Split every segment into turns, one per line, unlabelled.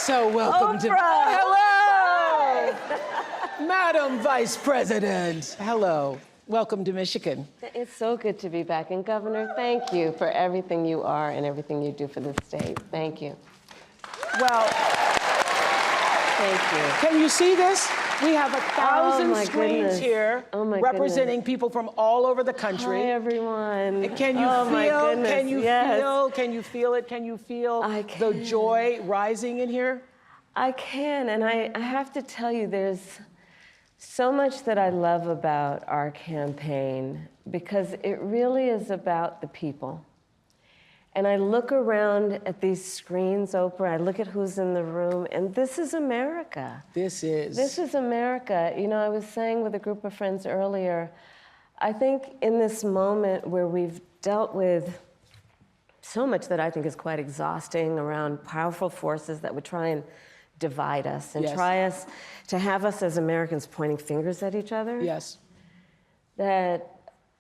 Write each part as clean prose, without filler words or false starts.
So welcome to... Hello! Madam Vice President. Hello. Welcome to Michigan.
It's so good to be back. And Governor, thank you for everything you are and everything you do for the state. Thank you.
Well,
thank you.
Can you see this? We have 1,000 screens here representing people from all over the country.
Hi, everyone.
Can you feel?
My goodness.
Can you
yes.
feel? Can you feel it? Can you feel the joy rising in here?
I can, and I have to tell you, there's so much that I love about our campaign because it really is about the people. And I look around at these screens, Oprah, I look at who's in the room, and this is America.
This is
America. You know, I was saying with a group of friends earlier, I think in this moment where we've dealt with so much that I think is quite exhausting around powerful forces that would try and divide us and try us to have us as Americans pointing fingers at each other.
Yes.
That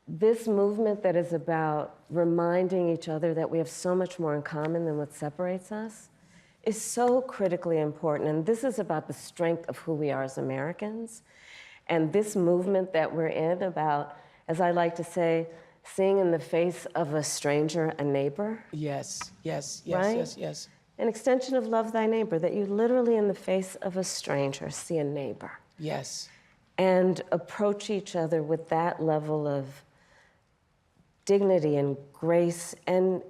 this movement that is about reminding each other that we have so much more in common than what separates us is so critically important. And this is about the strength of who we are as Americans. And this movement that we're in about, as I like to say, seeing in the face of a stranger a neighbor.
Yes, yes, yes,
right?
yes, yes.
An extension of love thy neighbor, that you literally in the face of a stranger see a neighbor.
Yes.
And approach each other with that level of dignity and grace and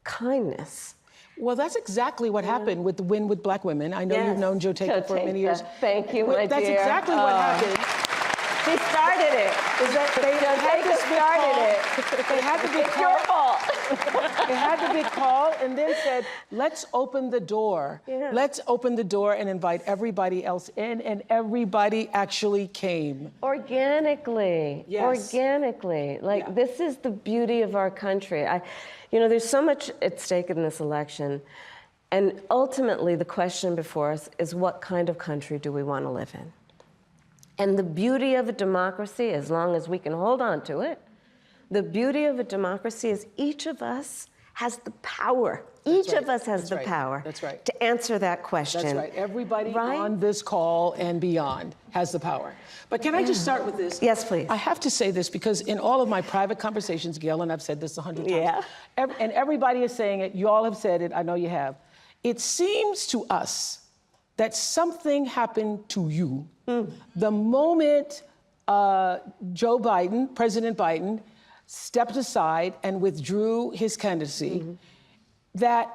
kindness.
Well, that's exactly what happened with the Win with Black Women. I know you've known Joe Taker for many years.
Thank you, my
That's
dear.
exactly what happened.
She started it.
They had to be
It's your fault.
They had the big call and then said, let's open the door.
Yeah.
Let's open the door and invite everybody else in, and everybody actually came.
Organically.
Yes.
Organically. Like, this is the beauty of our country. You know, there's so much at stake in this election. And ultimately, the question before us is, what kind of country do we want to live in? And the beauty of a democracy, as long as we can hold on to it, the beauty of a democracy is each of us has the power. Each of us has the power to answer that question.
That's right. Everybody on this call and beyond has the power. But can I just start with this?
Yes, please.
I have to say this because in all of my private conversations, Gail, and I've said this 100 times, and everybody is saying it, you all have said it, I know you have. It seems to us that something happened to you the moment President Biden, stepped aside and withdrew his candidacy, that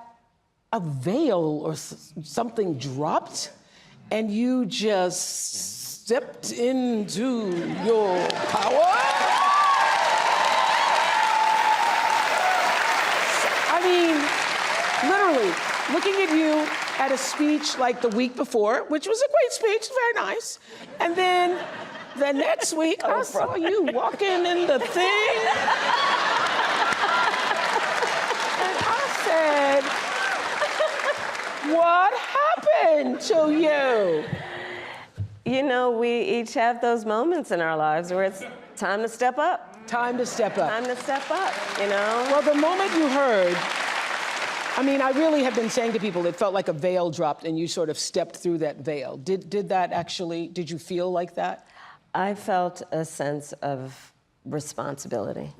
a veil or something dropped and you just stepped into your power? I mean, literally, looking at you at a speech like the week before, which was a great speech, very nice, and then the next week, I saw you walking in the thing. And I said, what happened to you?
You know, we each have those moments in our lives where it's time to step up.
Time to step up.
Time to step up, you know?
Well, the moment you heard, I mean, I really have been saying to people, it felt like a veil dropped and you sort of stepped through that veil. Did you feel like that?
I felt a sense of responsibility,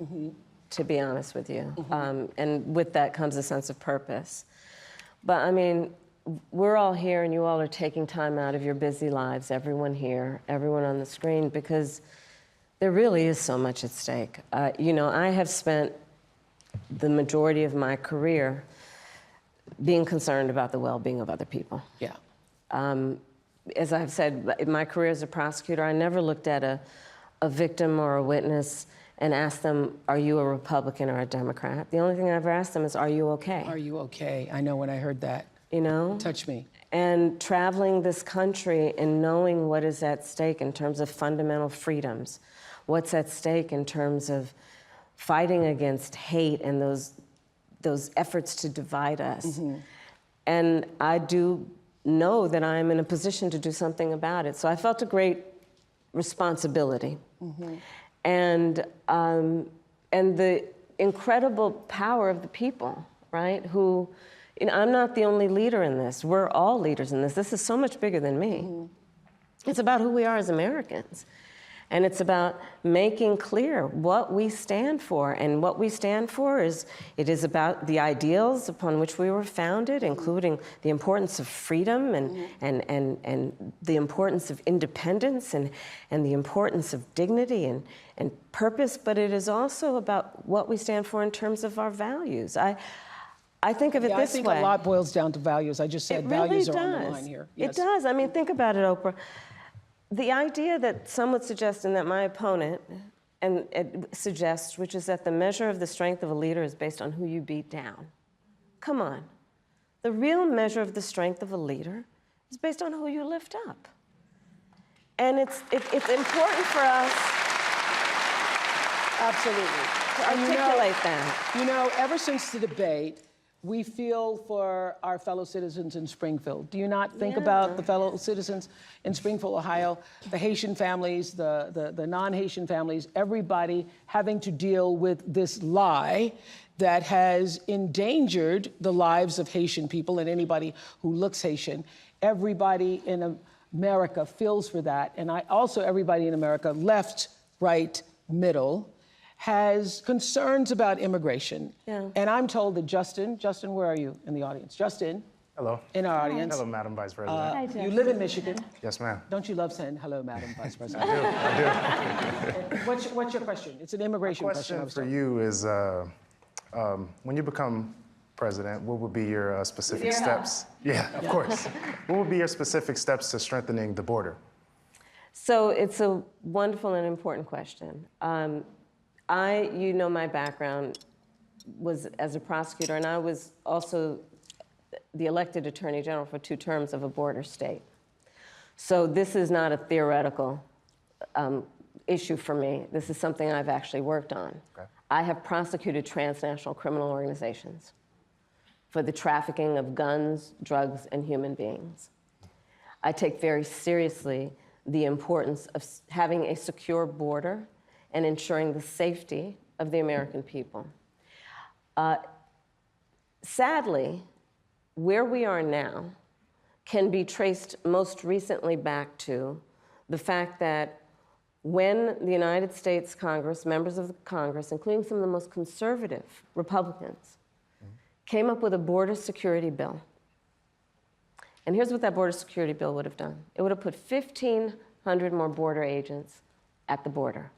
to be honest with you. And with that comes a sense of purpose. But I mean, we're all here and you all are taking time out of your busy lives, everyone here, everyone on the screen, because there really is so much at stake. You know, I have spent the majority of my career being concerned about the well-being of other people.
Yeah.
As I've said, in my career as a prosecutor, I never looked at a victim or a witness and asked them, are you a Republican or a Democrat? The only thing I ever asked them is, are you okay?
Are you okay? I know when I heard that.
You know?
Touch me.
And traveling this country and knowing what is at stake in terms of fundamental freedoms, what's at stake in terms of fighting against hate and those efforts to divide us. And I do know that I'm in a position to do something about it. So I felt a great responsibility. And the incredible power of the people, right? Who And I'm not the only leader in this. We're all leaders in this. This is so much bigger than me. It's about who we are as Americans. And it's about making clear what we stand for. And what we stand for is, it is about the ideals upon which we were founded, including the importance of freedom and the importance of independence and the importance of dignity and purpose. But it is also about what we stand for in terms of our values. I think of it this way.
I think a lot boils down to values. I just said values are on the line here.
It does. I mean, think about it, Oprah. The idea that some would suggest, and that my opponent suggests, which is that the measure of the strength of a leader is based on who you beat down. Come on. The real measure of the strength of a leader is based on who you lift up. And it's important for us
absolutely
to articulate that.
You know, ever since the debate, we feel for our fellow citizens in Springfield. Do you not think about the fellow citizens in Springfield, Ohio, the Haitian families, the non-Haitian families, everybody having to deal with this lie that has endangered the lives of Haitian people and anybody who looks Haitian? Everybody in America feels for that. And everybody in America, left, right, middle, has concerns about immigration.
Yeah.
And I'm told that Justin, where are you in the audience? Justin.
Hello.
In our audience.
Hello, Madam Vice President.
Hi, Justin.
You live in Michigan.
Yes, ma'am.
Don't you love saying hello, Madam Vice President?
I do.
What's your question? It's an immigration question.
My question for you is, when you become president, what would be your specific steps? Yeah, of course. What would be your specific steps to strengthening the border?
So it's a wonderful and important question. You know, my background was as a prosecutor, and I was also the elected attorney general for 2 terms of a border state. So this is not a theoretical issue for me. This is something I've actually worked on. Okay. I have prosecuted transnational criminal organizations for the trafficking of guns, drugs, and human beings. I take very seriously the importance of having a secure border and ensuring the safety of the American people. Sadly, where we are now can be traced most recently back to the fact that when the United States Congress, members of the Congress, including some of the most conservative Republicans, came up with a border security bill. And here's what that border security bill would have done. It would have put 1,500 more border agents at the border.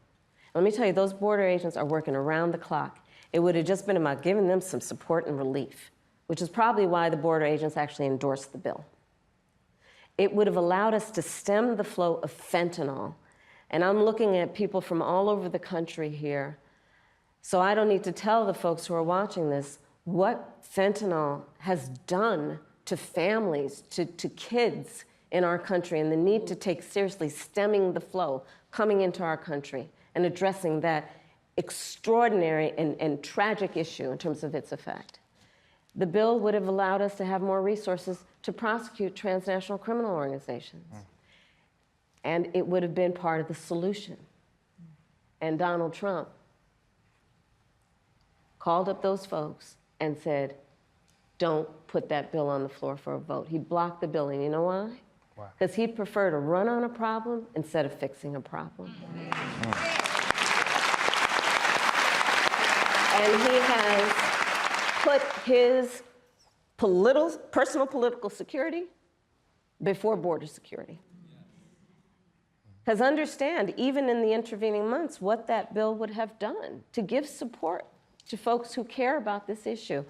Let me tell you, those border agents are working around the clock. It would have just been about giving them some support and relief, which is probably why the border agents actually endorsed the bill. It would have allowed us to stem the flow of fentanyl. And I'm looking at people from all over the country here, so I don't need to tell the folks who are watching this what fentanyl has done to families, to kids in our country, and the need to take seriously stemming the flow coming into our country and addressing that extraordinary and tragic issue in terms of its effect. The bill would have allowed us to have more resources to prosecute transnational criminal organizations. And it would have been part of the solution. And Donald Trump called up those folks and said, don't put that bill on the floor for a vote. He blocked the bill, and you know why? Why? Because he'd prefer to run on a problem instead of fixing a problem. And he has put his personal political security before border security. Because understand, even in the intervening months, what that bill would have done to give support to folks who care about this issue.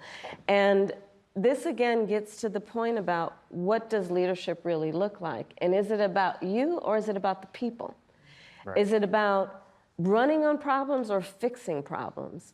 And this again gets to the point about what does leadership really look like? And is it about you or is it about the people? Right. Is it about running on problems or fixing problems?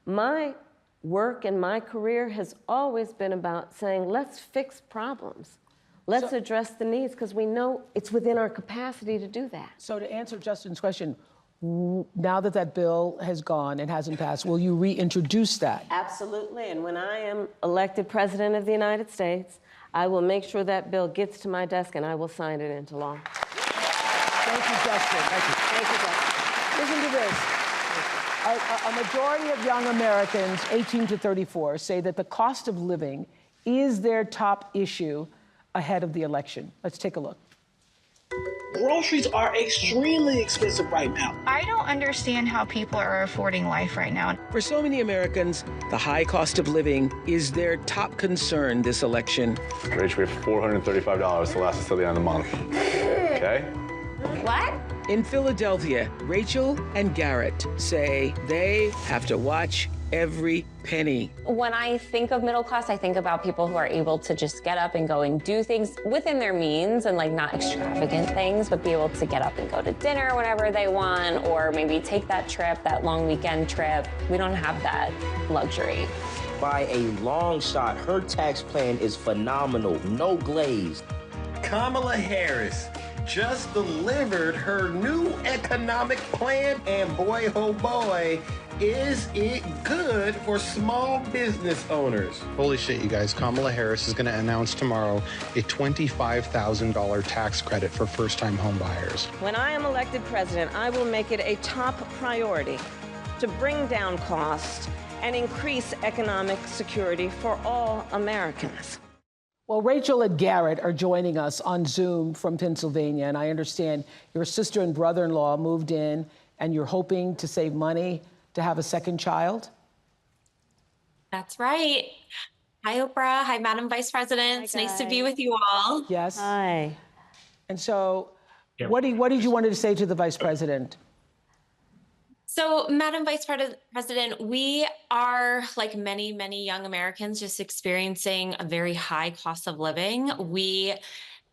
My work and my career has always been about saying, let's fix problems. Let's address the needs, because we know it's within our capacity to do that.
So to answer Justin's question, now that that bill has gone and hasn't passed, will you reintroduce that?
Absolutely, and when I am elected President of the United States, I will make sure that bill gets to my desk and I will sign it into law.
Thank you, Justin. Thank you. Thank you, Justin. Listen to this. A majority of young Americans, 18 to 34, say that the cost of living is their top issue ahead of the election. Let's take a look.
Groceries are extremely expensive right now.
I don't understand how people are affording life right now.
For so many Americans, the high cost of living is their top concern this election.
Rach, we have $435 to last us till the end of the month. Okay?
What?
In Philadelphia, Rachel and Garrett say they have to watch every penny.
When I think of middle class, I think about people who are able to just get up and go and do things within their means and like not extravagant things, but be able to get up and go to dinner whenever they want, or maybe take that trip, that long weekend trip. We don't have that luxury.
By a long shot, her tax plan is phenomenal, no glaze.
Kamala Harris just delivered her new economic plan, and boy, oh boy, is it good for small business owners.
Holy shit, you guys. Kamala Harris is going to announce tomorrow a $25,000 tax credit for first-time home buyers.
When I am elected president, I will make it a top priority to bring down costs and increase economic security for all Americans.
Well, Rachel and Garrett are joining us on Zoom from Pennsylvania, and I understand your sister and brother-in-law moved in, and you're hoping to save money to have a second child?
That's right. Hi, Oprah. Hi, Madam Vice President. It's nice to be with you all.
Yes.
Hi.
And so, what did you want to say to the Vice President?
So, Madam Vice President, we are, like many, many young Americans, just experiencing a very high cost of living. We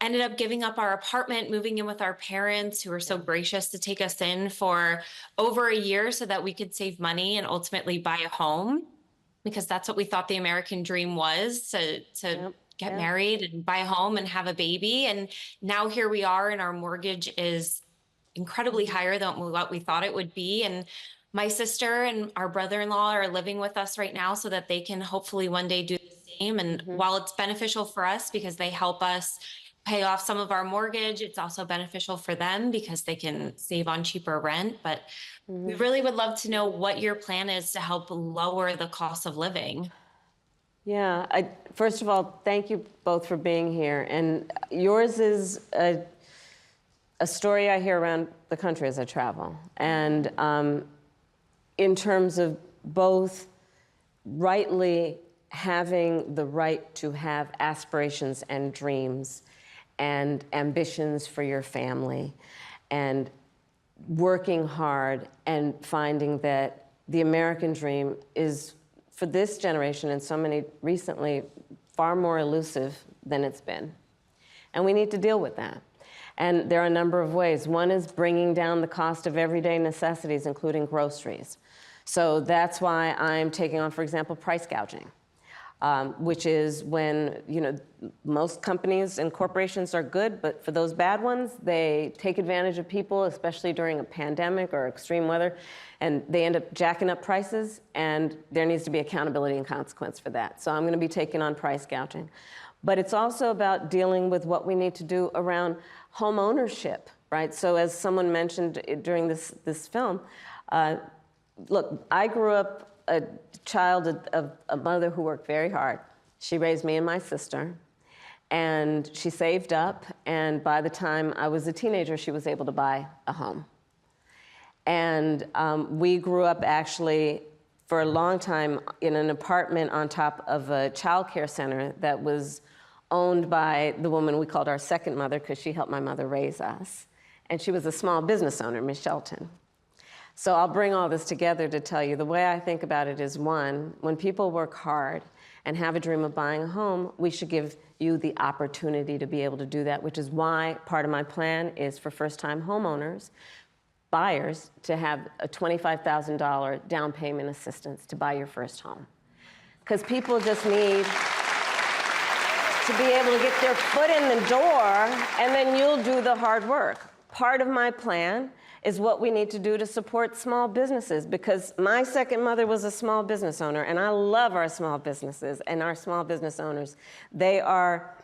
ended up giving up our apartment, moving in with our parents, who were so gracious to take us in for over a year so that we could save money and ultimately buy a home, because that's what we thought the American dream was, to get married and buy a home and have a baby. And now here we are, and our mortgage is incredibly higher than what we thought it would be. And my sister and our brother-in-law are living with us right now so that they can hopefully one day do the same. And while it's beneficial for us because they help us pay off some of our mortgage, it's also beneficial for them because they can save on cheaper rent. But we really would love to know what your plan is to help lower the cost of living.
Yeah, first of all, thank you both for being here. And yours is a story I hear around the country as I travel. And in terms of both rightly having the right to have aspirations and dreams and ambitions for your family, and working hard and finding that the American dream is, for this generation and so many recently, far more elusive than it's been. And we need to deal with that. And there are a number of ways. One is bringing down the cost of everyday necessities, including groceries. So that's why I'm taking on, for example, price gouging, which is when, most companies and corporations are good, but for those bad ones, they take advantage of people, especially during a pandemic or extreme weather, and they end up jacking up prices, and there needs to be accountability and consequence for that. So I'm going to be taking on price gouging. But it's also about dealing with what we need to do around home ownership, right? So as someone mentioned during this film, look, I grew up a child of a mother who worked very hard. She raised me and my sister, and she saved up, and by the time I was a teenager, she was able to buy a home. And we grew up actually for a long time in an apartment on top of a child care center that was owned by the woman we called our second mother, because she helped my mother raise us. And she was a small business owner, Miss Shelton. So I'll bring all this together to tell you the way I think about it is, one, when people work hard and have a dream of buying a home, we should give you the opportunity to be able to do that, which is why part of my plan is for first-time homeowners, buyers, to have a $25,000 down payment assistance to buy your first home. Because people just need to be able to get their foot in the door, and then you'll do the hard work. Part of my plan is what we need to do to support small businesses, because my second mother was a small business owner, and I love our small businesses and our small business owners. They are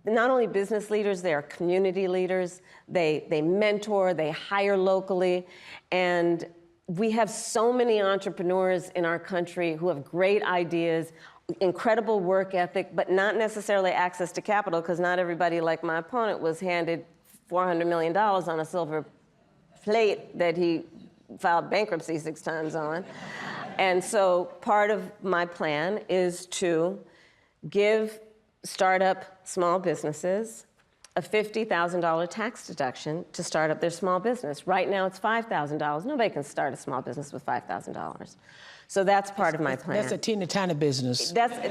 not only business leaders, they are community leaders. They mentor, they hire locally, and we have so many entrepreneurs in our country who have great ideas, incredible work ethic, but not necessarily access to capital, because not everybody, like my opponent, was handed $400 million on a silver plate that he filed bankruptcy 6 times on. And so part of my plan is to give startup small businesses a $50,000 tax deduction to start up their small business. Right now it's $5,000. Nobody can start a small business with $5,000. So that's part of my plan.
That's a teeny tiny business.
That's a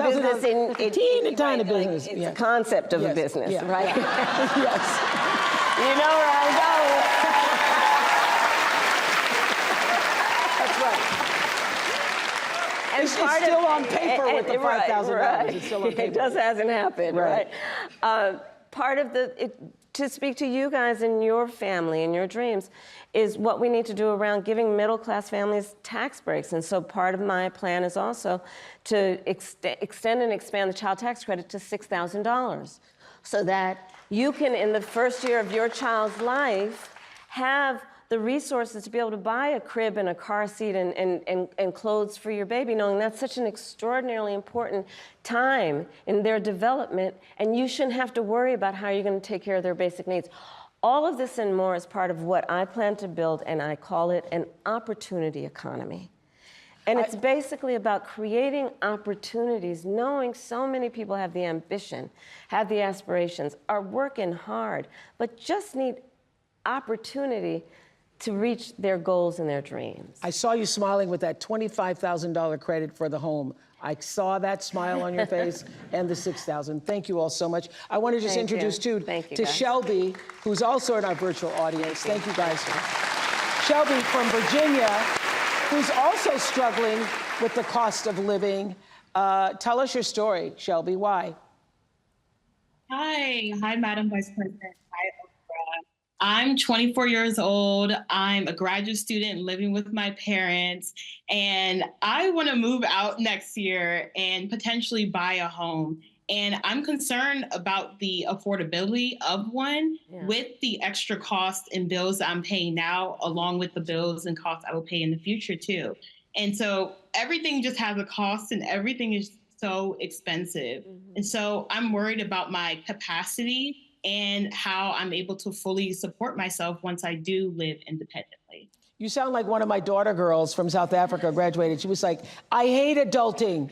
business in
teeny tiny business.
It's a concept of a business, right?
Yes.
You know where I'm going.
That's right. And it's still on paper with the $5,000.
Right.
It's still on paper.
It just hasn't happened, right? Part of to speak to you guys and your family and your dreams is what we need to do around giving middle-class families tax breaks. And so part of my plan is also to extend and expand the child tax credit to $6,000 so that you can, in the first year of your child's life, have the resources to be able to buy a crib and a car seat and clothes for your baby, knowing that's such an extraordinarily important time in their development, and you shouldn't have to worry about how you're going to take care of their basic needs. All of this and more is part of what I plan to build, and I call it an opportunity economy. And it's basically about creating opportunities, knowing so many people have the ambition, have the aspirations, are working hard, but just need opportunity to reach their goals and their dreams.
I saw you smiling with that $25,000 credit for the home. I saw that smile on your face and the $6,000. Thank you all so much. I want to just introduce to Shelby, who's also in our virtual audience. Thank you guys. Shelby from Virginia, who's also struggling with the cost of living. Tell us your story, Shelby. Why?
Hi, Madam Vice President. Hi, Oprah. I'm 24 years old. I'm a graduate student living with my parents, and I want to move out next year and potentially buy a home. And I'm concerned about the affordability of one with the extra costs and bills that I'm paying now, along with the bills and costs I will pay in the future too. And so everything just has a cost and everything is so expensive. And so I'm worried about my capacity and how I'm able to fully support myself once I do live independently.
You sound like one of my daughter girls from South Africa graduated. She was like, I hate adulting.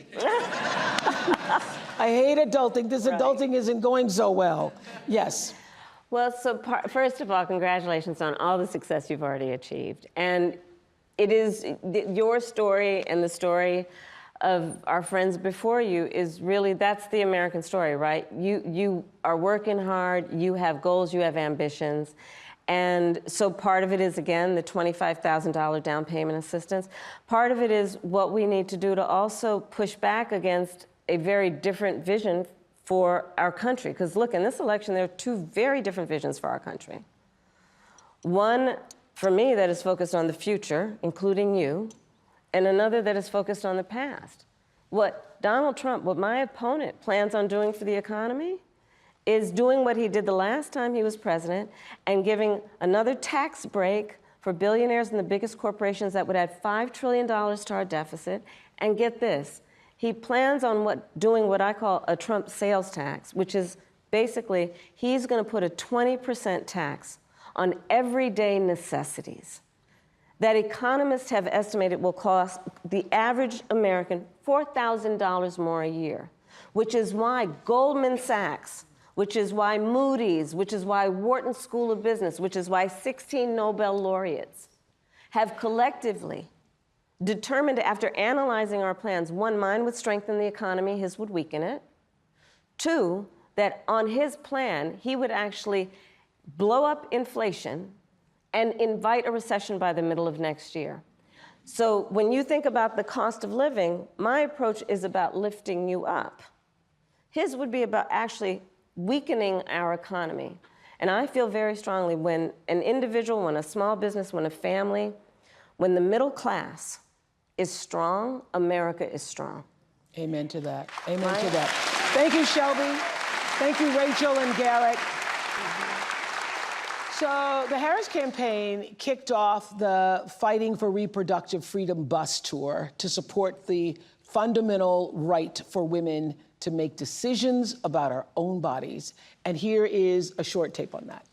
I hate adulting. This adulting isn't going so well. Yes.
Well, so first of all, congratulations on all the success you've already achieved. And it is your story and the story of our friends before you is really, that's the American story, right? You are working hard, you have goals, you have ambitions. And so part of it is, again, the $25,000 down payment assistance. Part of it is what we need to do to also push back against a very different vision for our country. Because look, in this election, there are two very different visions for our country. One, for me, that is focused on the future, including you, and another that is focused on the past. What Donald Trump, what my opponent plans on doing for the economy is doing what he did the last time he was president and giving another tax break for billionaires and the biggest corporations that would add $5 trillion to our deficit. And get this, he plans on doing what I call a Trump sales tax, which is basically he's going to put a 20% tax on everyday necessities that economists have estimated will cost the average American $4,000 more a year, which is why Goldman Sachs, which is why Moody's, which is why Wharton School of Business, which is why 16 Nobel laureates have collectively determined, after analyzing our plans, one, mine would strengthen the economy, his would weaken it. Two, that on his plan, he would actually blow up inflation and invite a recession by the middle of next year. So when you think about the cost of living, my approach is about lifting you up. His would be about actually weakening our economy. And I feel very strongly when an individual, when a small business, when a family, when the middle class is strong, America is strong.
Amen to that. Amen to that. Thank you, Shelby. Thank you, Rachel and Garrett. So the Harris campaign kicked off the Fighting for Reproductive Freedom bus tour to support the fundamental right for women to make decisions about our own bodies. And here is a short tape on that.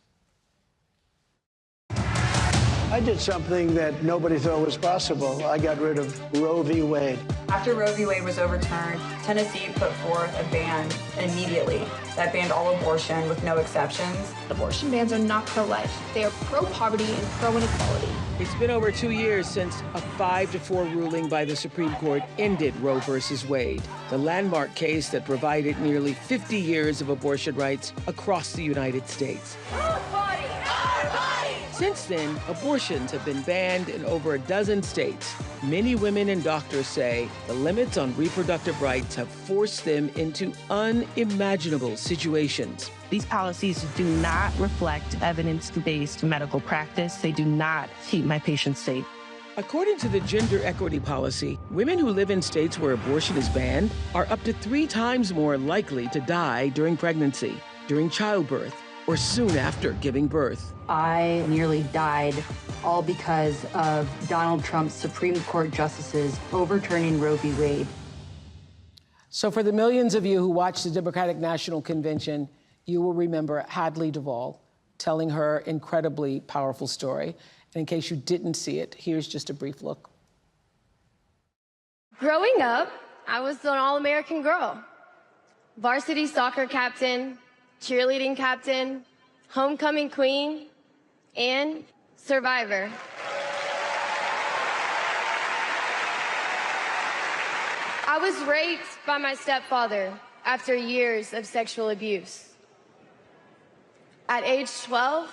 I did something that nobody thought was possible. I got rid of Roe v. Wade.
After Roe v. Wade was overturned, Tennessee put forth a ban immediately that banned all abortion with no exceptions.
Abortion bans are not pro-life. They are pro-poverty and pro-inequality.
It's been over 2 years since a 5-4 ruling by the Supreme Court ended Roe versus Wade, the landmark case that provided nearly 50 years of abortion rights across the United States. Since then, abortions have been banned in over a dozen states. Many women and doctors say the limits on reproductive rights have forced them into unimaginable situations.
These policies do not reflect evidence-based medical practice. They do not keep my patients safe.
According to the gender equity policy, women who live in states where abortion is banned are up to 3 times more likely to die during pregnancy, during childbirth, or soon after giving birth.
I nearly died, all because of Donald Trump's Supreme Court justices overturning Roe v. Wade.
So for the millions of you who watched the Democratic National Convention, you will remember Hadley Duvall telling her incredibly powerful story. And in case you didn't see it, here's just a brief look.
Growing up, I was an all-American girl. Varsity soccer captain, cheerleading captain, homecoming queen, and survivor. I was raped by my stepfather after years of sexual abuse. At age 12,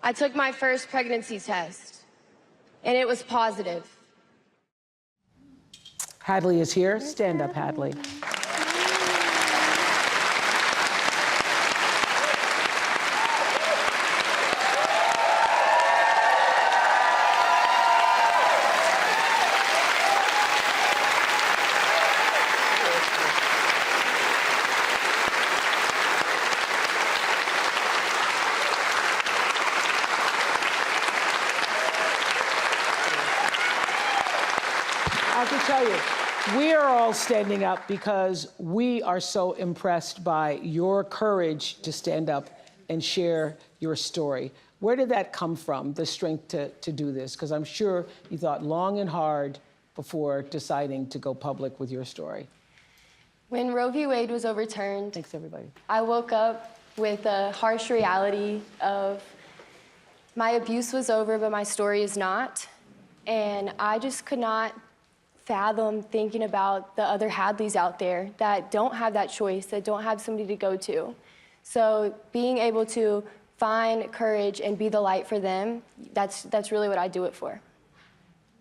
I took my first pregnancy test, and it was positive.
Hadley is here. Stand up, Hadley. I can tell you, we are all standing up because we are so impressed by your courage to stand up and share your story. Where did that come from, the strength to do this? Because I'm sure you thought long and hard before deciding to go public with your story.
When Roe v. Wade was overturned,
thanks everybody,
I woke up with a harsh reality of my abuse was over, but my story is not. And I just could not fathom thinking about the other Hadleys out there that don't have that choice, that don't have somebody to go to. So being able to find courage and be the light for them, that's really what I do it for.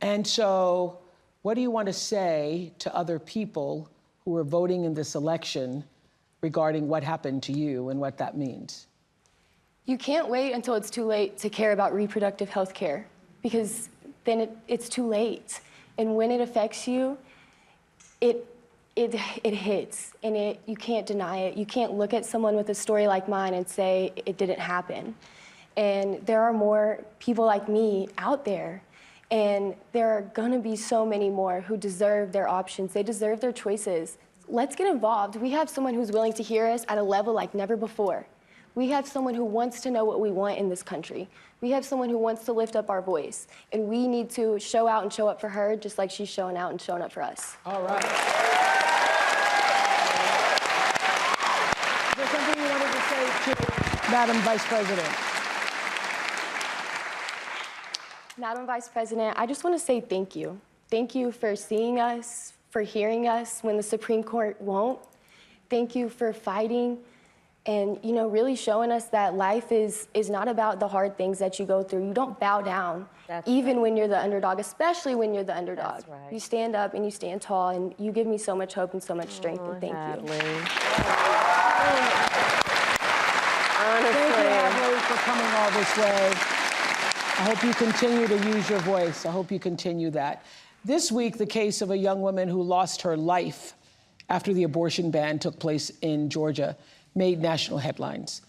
And so what do you want to say to other people who are voting in this election regarding what happened to you and what that means?
You can't wait until it's too late to care about reproductive health care, because then it's too late. And when it affects you, it hits, and you can't deny it. You can't look at someone with a story like mine and say it didn't happen. And there are more people like me out there, and there are gonna be so many more who deserve their options. They deserve their choices. Let's get involved. We have someone who's willing to hear us at a level like never before. We have someone who wants to know what we want in this country. We have someone who wants to lift up our voice, and we need to show out and show up for her just like she's showing out and showing up for us.
All right. Is there something you wanted to say to Madam Vice President?
Madam Vice President, I just want to say thank you. Thank you for seeing us, for hearing us when the Supreme Court won't. Thank you for fighting and, you know, really showing us that life is not about the hard things that you go through. You don't bow down, even when you're the underdog, especially when you're the underdog.
That's right.
You stand up and you stand tall, and you give me so much hope and so much strength, and thank you.
Thank you, Hadley, for coming all this way. I hope you continue to use your voice. I hope you continue that. This week, the case of a young woman who lost her life after the abortion ban took place in Georgia made national headlines.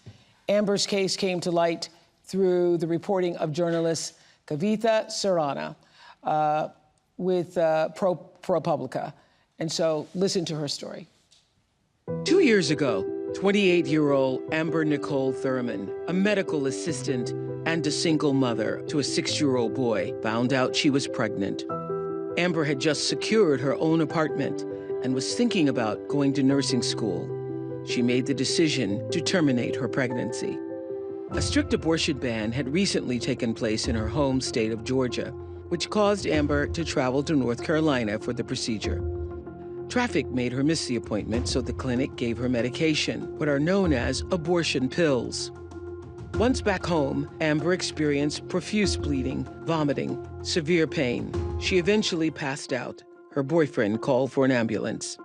Amber's case came to light through the reporting of journalist Kavitha Surana with ProPublica. And so listen to her story.
2 years ago, 28-year-old Amber Nicole Thurman, a medical assistant and a single mother to a 6-year-old boy, found out she was pregnant. Amber had just secured her own apartment and was thinking about going to nursing school. She made the decision to terminate her pregnancy. A strict abortion ban had recently taken place in her home state of Georgia, which caused Amber to travel to North Carolina for the procedure. Traffic made her miss the appointment, so the clinic gave her medication, what are known as abortion pills. Once back home, Amber experienced profuse bleeding, vomiting, severe pain. She eventually passed out. Her boyfriend called for an ambulance.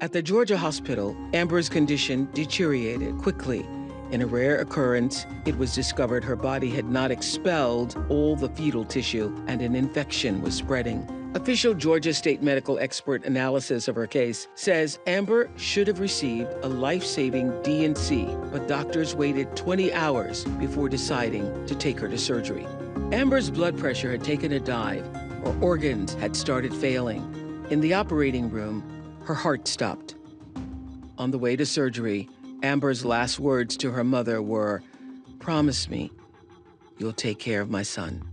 At the Georgia hospital, Amber's condition deteriorated quickly. In a rare occurrence, it was discovered her body had not expelled all the fetal tissue and an infection was spreading. Official Georgia State medical expert analysis of her case says Amber should have received a life-saving D&C, but doctors waited 20 hours before deciding to take her to surgery. Amber's blood pressure had taken a dive. Her organs had started failing. In the operating room, her heart stopped. On the way to surgery, Amber's last words to her mother were, "Promise me you'll take care of my son."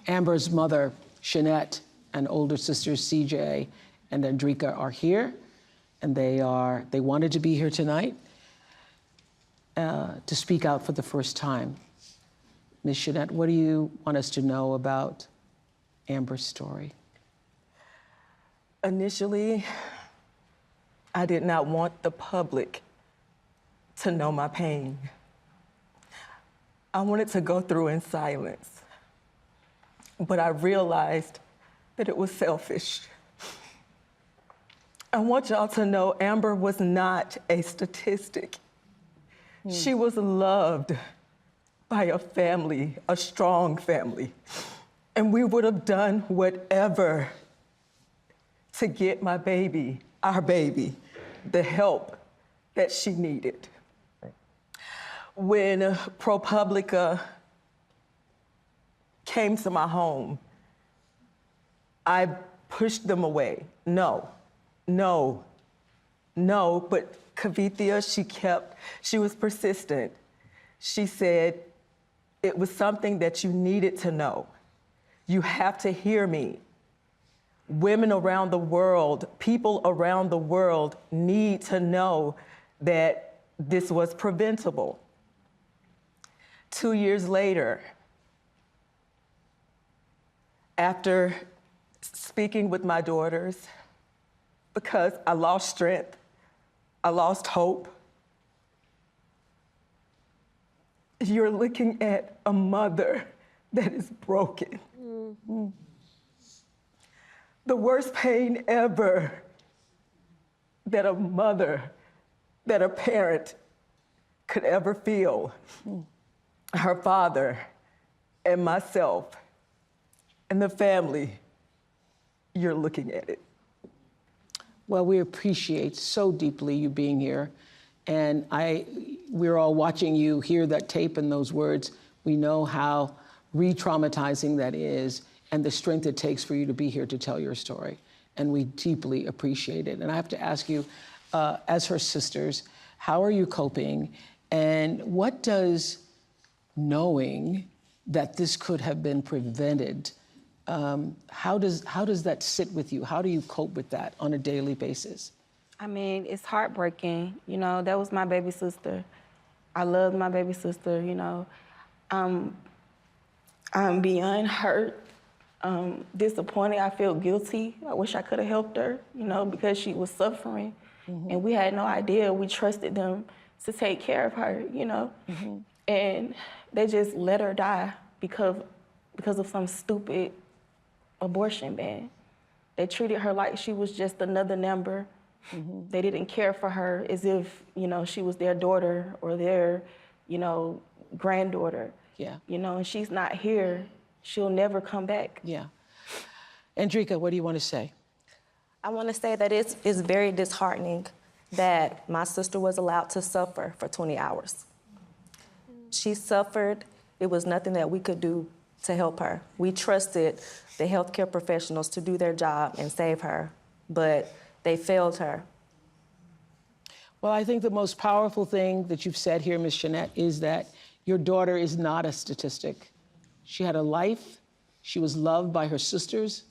Amber's mother, Shanette, and older sisters, CJ and Andrika, are here, and they wanted to be here tonight to speak out for the first time. Ms. Shanette, what do you want us to know about Amber's story?
Initially, I did not want the public to know my pain. I wanted to go through in silence. But I realized that it was selfish. I want y'all to know Amber was not a statistic. She was loved by a family, a strong family. And we would have done whatever to get my baby, our baby, the help that she needed. When ProPublica came to my home, I pushed them away. No, but Kavithia, she was persistent. She said, it was something that you needed to know. You have to hear me. Women around the world, people around the world need to know that this was preventable. 2 years later, after speaking with my daughters, because I lost strength, I lost hope, you're looking at a mother that is broken. Mm-hmm. The worst pain ever that a mother, that a parent could ever feel. Her father and myself and the family, you're looking at it.
Well, we appreciate so deeply you being here. And we're all watching you hear that tape and those words. We know how re-traumatizing that is and the strength it takes for you to be here to tell your story. And we deeply appreciate it. And I have to ask you, as her sisters, how are you coping? And what does knowing that this could have been prevented, how does that sit with you? How do you cope with that on a daily basis?
I mean, it's heartbreaking. You know, that was my baby sister. I loved my baby sister, you know. I'm beyond hurt, disappointed. I feel guilty. I wish I could have helped her, you know, because she was suffering. Mm-hmm. And we had no idea. We trusted them to take care of her, you know. Mm-hmm. And they just let her die because of some stupid abortion ban. They treated her like she was just another number. Mm-hmm. They didn't care for her as if, you know, she was their daughter or their, you know, granddaughter.
Yeah.
You know, and she's not here. She'll never come back.
Yeah. Andrika, what do you want to say?
I want to say that it's very disheartening that my sister was allowed to suffer for 20 hours. She suffered. It was nothing that we could do to help her. We trusted the healthcare professionals to do their job and save her, but they failed her.
Well, I think the most powerful thing that you've said here, Ms. Jeanette, is that your daughter is not a statistic. She had a life. She was loved by her sisters,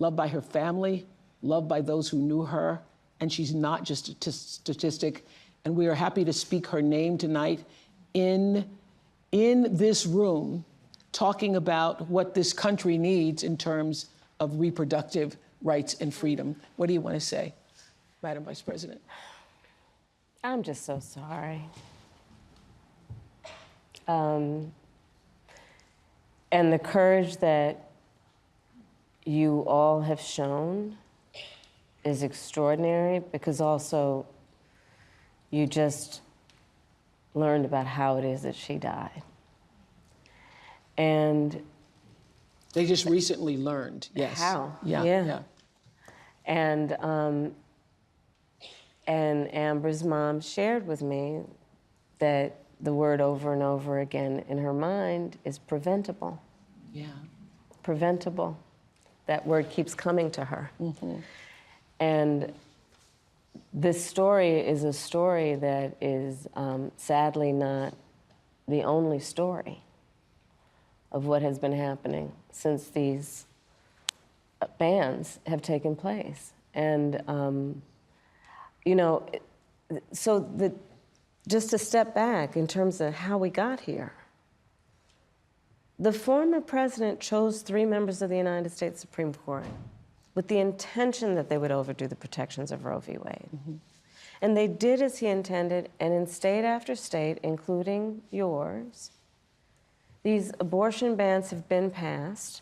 loved by her family, loved by those who knew her, and she's not just a statistic. And we are happy to speak her name tonight in this room, talking about what this country needs in terms of reproductive rights and freedom. What do you want to say, Madam Vice President?
I'm just so sorry. And the courage that you all have shown is extraordinary, because also you just learned about how it is that she died. And
they just recently learned, yes.
How?
Yeah.
And Amber's mom shared with me that the word over and over again in her mind is preventable.
Yeah.
Preventable. That word keeps coming to her.
Mm-hmm.
And this story is a story that is sadly not the only story of what has been happening since these bans have taken place. And, you know, so just to step back in terms of how we got here, the former president chose 3 members of the United States Supreme Court with the intention that they would overdo the protections of Roe v. Wade.
Mm-hmm.
And they did as he intended, and in state after state, including yours, these abortion bans have been passed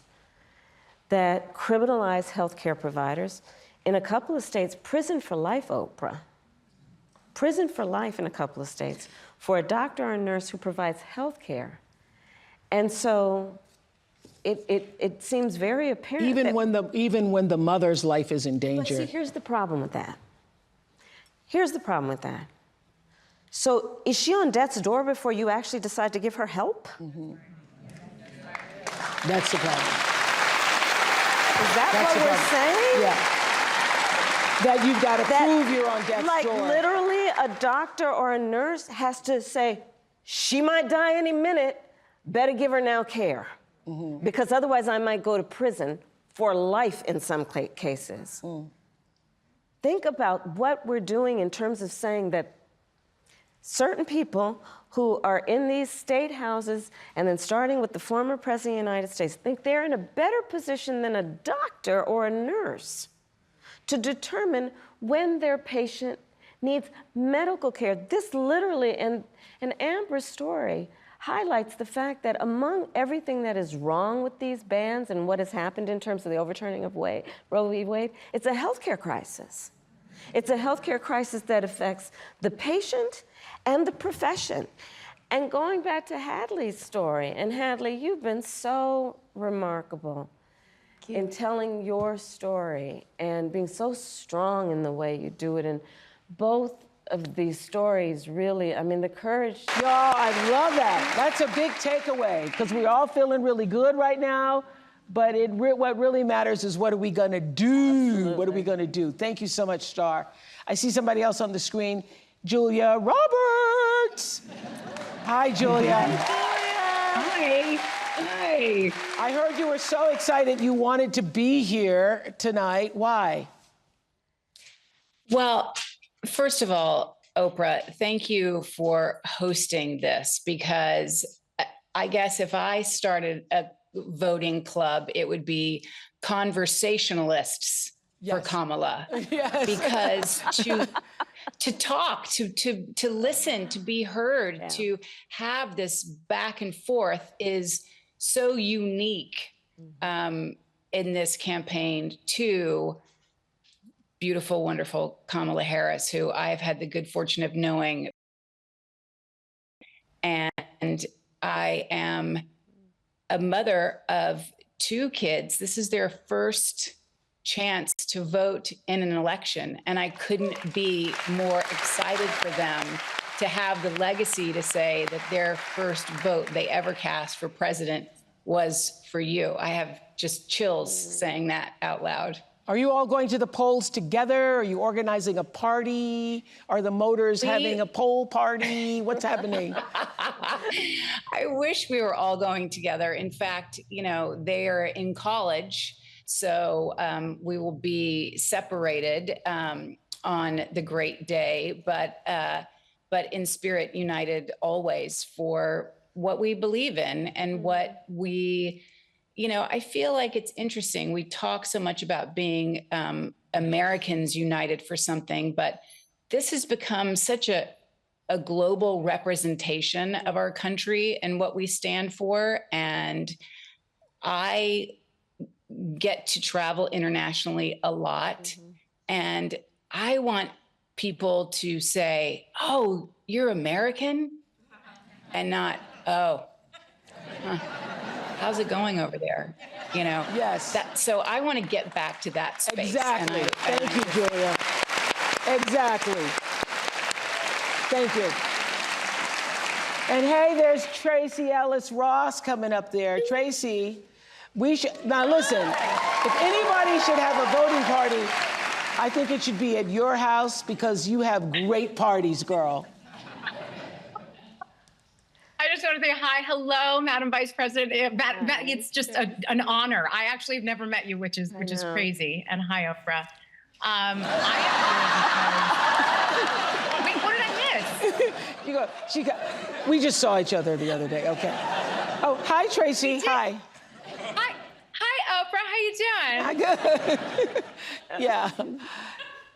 that criminalize healthcare providers. In a couple of states, prison for life, Oprah. Prison for life in a couple of states for a doctor or a nurse who provides health care. And so it seems very apparent.
Even when the mother's life is in danger.
But see, here's the problem with that. Here's the problem with that. So is she on death's door before you actually decide to give her help?
Mm-hmm. That's the problem.
Is that what we're saying?
Yeah. That you've got to prove you're on death's door.
Like literally a doctor or a nurse has to say, she might die any minute, better give her now care. Mm-hmm. Because otherwise I might go to prison for life in some cases.
Mm.
Think about what we're doing in terms of saying that certain people who are in these state houses, and then starting with the former president of the United States, think they're in a better position than a doctor or a nurse to determine when their patient needs medical care. This literally, and Amber's story highlights the fact that among everything that is wrong with these bans and what has happened in terms of the overturning of Roe v. Wade, it's a healthcare crisis. It's a healthcare crisis that affects the patient and the profession. And going back to Hadley's story, and Hadley, you've been so remarkable in telling your story and being so strong in the way you do it. And both of these stories really, I mean, the courage.
Y'all, I love that. That's a big takeaway, because we're all feeling really good right now. But what really matters is, what are we going to do? Absolutely. What are we going to do? Thank you so much, Star. I see somebody else on the screen, Julia Roberts. Hi, Julia.
Hi. Hi.
I heard you were so excited you wanted to be here tonight. Why?
Well, first of all, Oprah, thank you for hosting this, because I guess if I started a voting club, it would be conversationalists for Kamala.
Yes.
Because to talk, to listen, to be heard, to have this back and forth is so unique in this campaign to beautiful, wonderful Kamala Harris, who I've had the good fortune of knowing. And I am a mother of 2 kids. This is their first chance to vote in an election. And I couldn't be more excited for them to have the legacy to say that their first vote they ever cast for president was for you. I have just chills saying that out loud.
Are you all going to the polls together? Are you organizing a party? Are the Motors having a poll party? What's happening?
I wish we were all going together. In fact, you know, they are in college, so we will be separated on the great day, but in spirit united always for what we believe in and what we, you know, I feel like it's interesting. We talk so much about being Americans united for something, but this has become such a global representation of our country and what we stand for. And I get to travel internationally a lot. And I want people to say, oh, you're American? And not, oh, how's it going over there? You know?
Yes.
So I want to get back to that space.
Exactly. Thank you, Julia. Exactly. Thank you. And hey, there's Tracy Ellis Ross coming up there. Tracy, now listen, if anybody should have a voting party, I think it should be at your house because you have great parties, girl.
I just want to say hi, hello, Madam Vice President. It's just an honor. I actually have never met you, which is crazy. And hi, Oprah. Wait, what did I miss?
We just saw each other the other day. Okay. Oh, hi, Tracy. Hi.
Hi, Oprah. How you doing?
Hi, good. Yeah.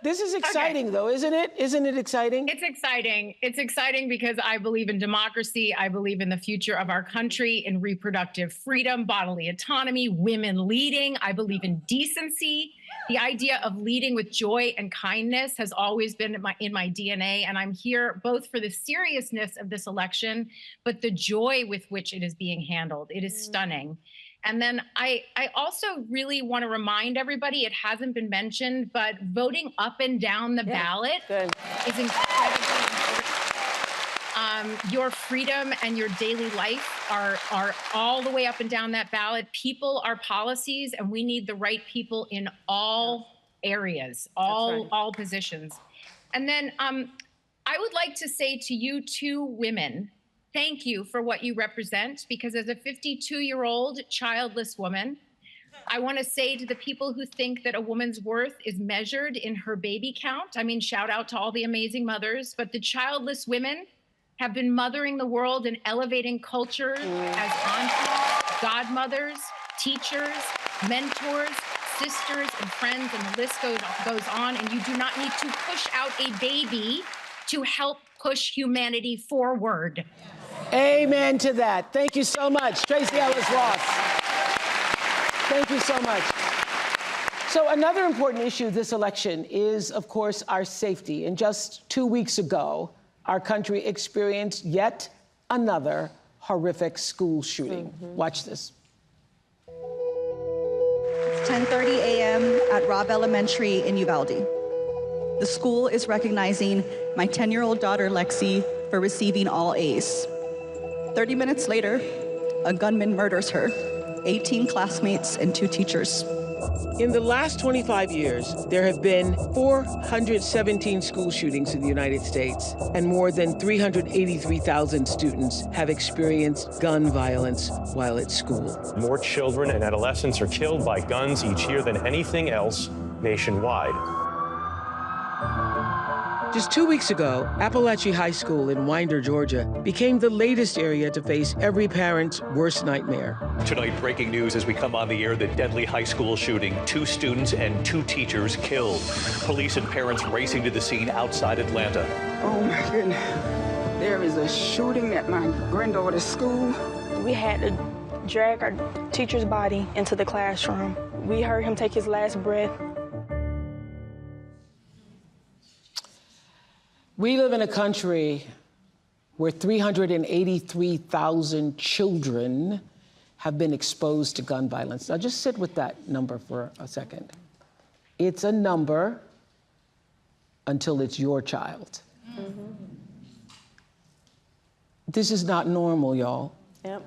This is exciting, though, isn't it? Isn't it exciting?
It's exciting. It's exciting because I believe in democracy. I believe in the future of our country, in reproductive freedom, bodily autonomy, women leading. I believe in decency. The idea of leading with joy and kindness has always been in my DNA. And I'm here both for the seriousness of this election, but the joy with which it is being handled. It is stunning. And then I also really want to remind everybody, it hasn't been mentioned, but voting up and down the ballot is incredibly important. Your freedom and your daily life are all the way up and down that ballot. People are policies, and we need the right people in all areas, all positions. And then I would like to say to you two women, thank you for what you represent, because as a 52-year-old childless woman, I want to say to the people who think that a woman's worth is measured in her baby count, I mean, shout out to all the amazing mothers, but the childless women have been mothering the world and elevating culture as aunties, godmothers, teachers, mentors, sisters, and friends, and the list goes on. And you do not need to push out a baby to help push humanity forward.
Amen to that. Thank you so much, Tracy Ellis Ross. Thank you so much. So another important issue this election is, of course, our safety. And just 2 weeks ago, our country experienced yet another horrific school shooting. Watch this.
It's 10:30 a.m. at Robb Elementary in Uvalde. The school is recognizing my 10-year-old daughter, Lexi, for receiving all A's. 30 minutes later, a gunman murders her, 18 classmates and 2 teachers.
In the last 25 years, there have been 417 school shootings in the United States, and more than 383,000 students have experienced gun violence while at school.
More children and adolescents are killed by guns each year than anything else nationwide.
Just 2 weeks ago, Appalachia High School in Winder, Georgia, became the latest area to face every parent's worst nightmare.
Tonight, breaking news as we come on the air, the deadly high school shooting, 2 students and 2 teachers killed. Police and parents racing to the scene outside Atlanta.
Oh my goodness. There is a shooting at my granddaughter's school.
We had to drag our teacher's body into the classroom. We heard him take his last breath.
We live in a country where 383,000 children have been exposed to gun violence. Now just sit with that number for a second. It's a number until it's your child. This is not normal, y'all.
Yep.